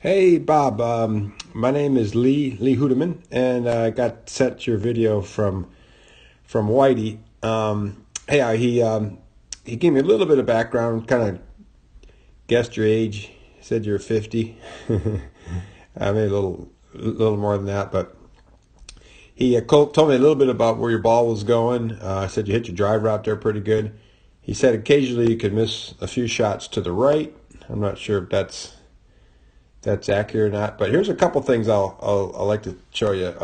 Hey Bob, my name is Lee Hudeman, and I got sent your video from Whitey. He gave me a little bit of background, kind of guessed your age, said you're 50. I mean a little more than that, but he told me a little bit about where your ball was going. Said you hit your driver out there pretty good. He said occasionally you could miss a few shots to the right. I'm not sure if that's accurate or not. But here's a couple things I'll like to show you.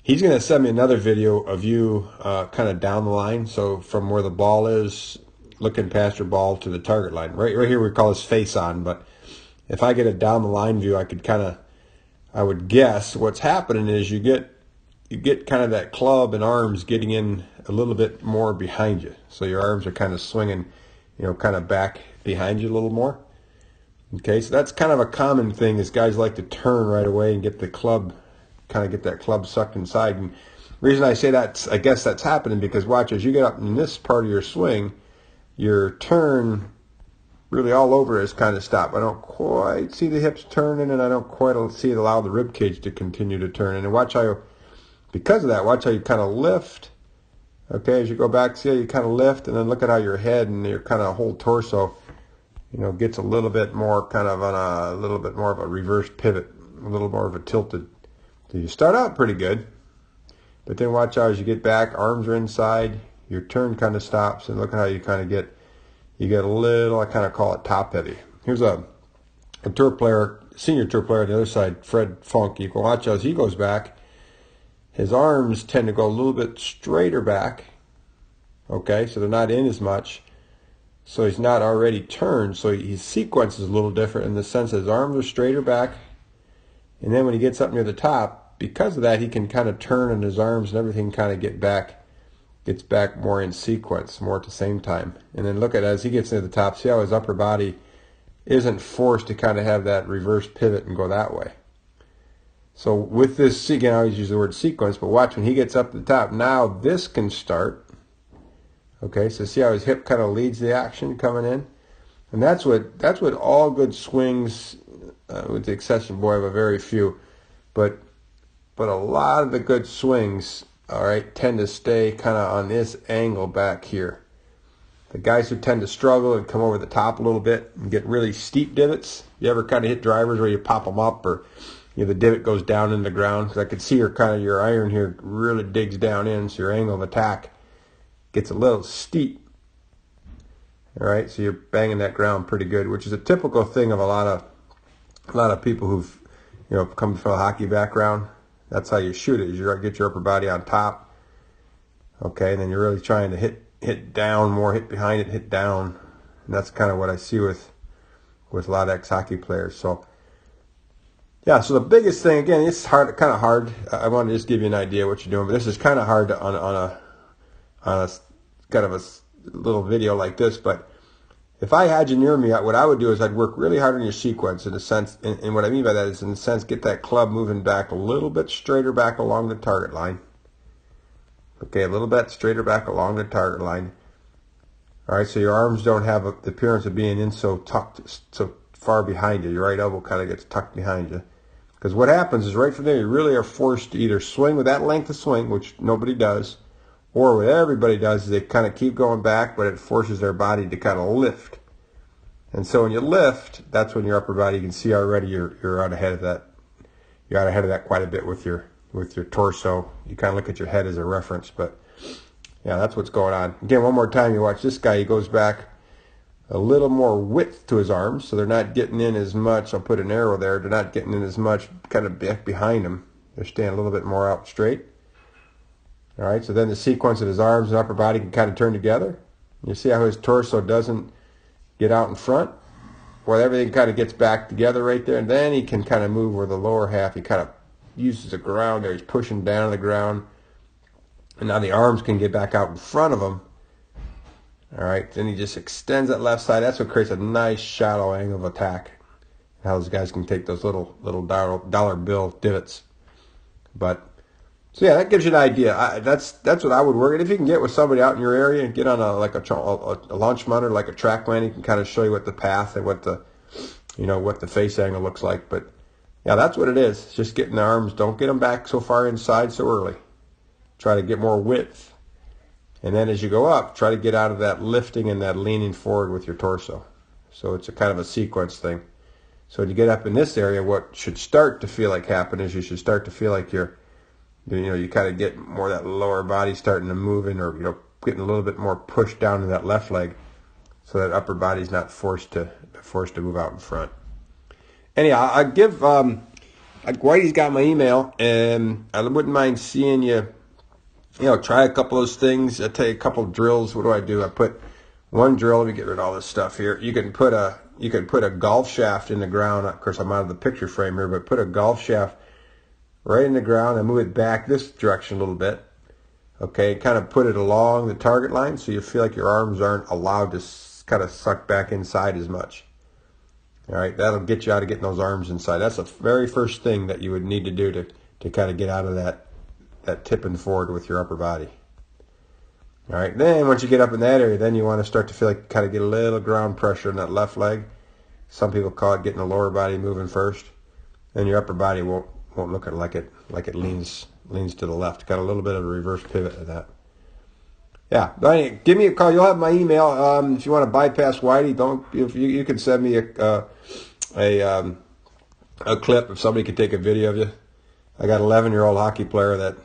He's going to send me another video of you kind of down the line. So from where the ball is, looking past your ball to the target line. Right here we call this face on. But if I get a down the line view, I would guess what's happening is you get kind of that club and arms getting in a little bit more behind you. So your arms are kind of swinging, kind of back behind you a little more. Okay, so that's kind of a common thing is guys like to turn right away and get the club, kind of get that club sucked inside. And the reason I say that, I guess that's happening because watch, as you get up in this part of your swing, your turn really all over is kind of stopped. I don't quite see the hips turning, and I don't quite see it allow the rib cage to continue to turn. And watch how, because of that, watch how you kind of lift. Okay, as you go back, see how you kind of lift, and then look at how your head and your kind of whole torso gets a little bit more kind of on a little bit more of a reverse pivot, a little more of a tilted. So you start out pretty good, but then watch out as you get back, arms are inside, your turn kind of stops, and look at how you kind of you get a little, I kind of call it top heavy. Here's a tour player, senior tour player on the other side, Fred Funk. You can watch as he goes back, his arms tend to go a little bit straighter back, okay, so they're not in as much. So he's not already turned, so his sequence is a little different in the sense that his arms are straighter back, and then when he gets up near the top, because of that, he can kind of turn and his arms and everything kind of gets back more in sequence, more at the same time. And then look at as he gets near the top, see how his upper body isn't forced to kind of have that reverse pivot and go that way. So with this, again, I always use the word sequence, but watch when he gets up to the top, now this can start. Okay, so see how his hip kind of leads the action coming in, and that's what all good swings, with the exception, boy, of a very few, but a lot of the good swings, all right, tend to stay kind of on this angle back here. The guys who tend to struggle and come over the top a little bit and get really steep divots. You ever kind of hit drivers where you pop them up, or the divot goes down in the ground? Because I could see your iron here really digs down in, so your angle of attack gets a little steep. All right, so you're banging that ground pretty good, which is a typical thing of a lot of people who've come from a hockey background. That's how you shoot it. Is you get your upper body on top. Okay, and then you're really trying to hit down more, hit behind it, hit down, and that's kind of what I see with a lot of ex-hockey players. So yeah, so the biggest thing, again, it's kind of hard. I want to just give you an idea of what you're doing, but this is kind of hard on a kind of a little video like this. But if I had you near me, what I would do is I'd work really hard on your sequence in a sense, and what I mean by that is in a sense get that club moving back a little bit straighter back along the target line. Okay, a little bit straighter back along the target line. All right, so your arms don't have the appearance of being in so tucked, so far behind you. Your right elbow kind of gets tucked behind you. Because what happens is right from there, you really are forced to either swing with that length of swing, which nobody does, or what everybody does is they kind of keep going back, but it forces their body to kind of lift. And so when you lift, that's when your upper body, you can see already you're out ahead of that. You're out ahead of that quite a bit with your torso. You kind of look at your head as a reference, but yeah, that's what's going on. Again, one more time, you watch this guy. He goes back a little more width to his arms, so they're not getting in as much. I'll put an arrow there. They're not getting in as much kind of back behind him. They're staying a little bit more out straight. All right, so then the sequence of his arms and upper body can kind of turn together. You see how his torso doesn't get out in front? Well, everything kind of gets back together right there, and then he can kind of move where the lower half, he kind of uses the ground there. He's pushing down on the ground, and now the arms can get back out in front of him. All right, then he just extends that left side. That's what creates a nice shallow angle of attack. How those guys can take those little dollar bill divots. But so yeah, that gives you an idea. That's what I would work. And if you can get with somebody out in your area and get on a launch monitor, like a track man, he can kind of show you what the path and what the what the face angle looks like. But yeah, that's what it is. It's just getting the arms. Don't get them back so far inside so early. Try to get more width. And then as you go up, try to get out of that lifting and that leaning forward with your torso. So it's a kind of a sequence thing. So when you get up in this area, what should start to feel like happen is you should start to feel like you kind of get more of that lower body starting to move in, or getting a little bit more pushed down in that left leg, so that upper body's not forced to move out in front. Anyhow, I give Whitey's got my email, and I wouldn't mind seeing you. Try a couple of those things. I tell you a couple of drills. What do? I put one drill. Let me get rid of all this stuff here. You can put a golf shaft in the ground. Of course, I'm out of the picture frame here, but put a golf shaft right in the ground and move it back this direction a little bit. Okay, kind of put it along the target line so you feel like your arms aren't allowed to kind of suck back inside as much. All right, that'll get you out of getting those arms inside. That's the very first thing that you would need to do to kind of get out of that tipping forward with your upper body. All right, then once you get up in that area, then you want to start to feel like kind of get a little ground pressure in that left leg. Some people call it getting the lower body moving first. Then your upper body won't look like it leans to the left. Got a little bit of a reverse pivot to that. Yeah, but anyway, give me a call. You'll have my email. If you want to bypass Whitey, if you can send me a clip if somebody could take a video of you. I got an 11-year-old hockey player that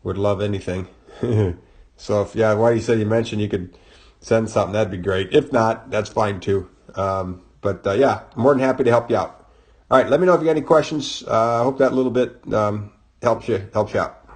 would love anything. So if Whitey said you mentioned you could send something, that'd be great. If not, that's fine too. But more than happy to help you out. All right, let me know if you got any questions. I hope that little bit helps you out.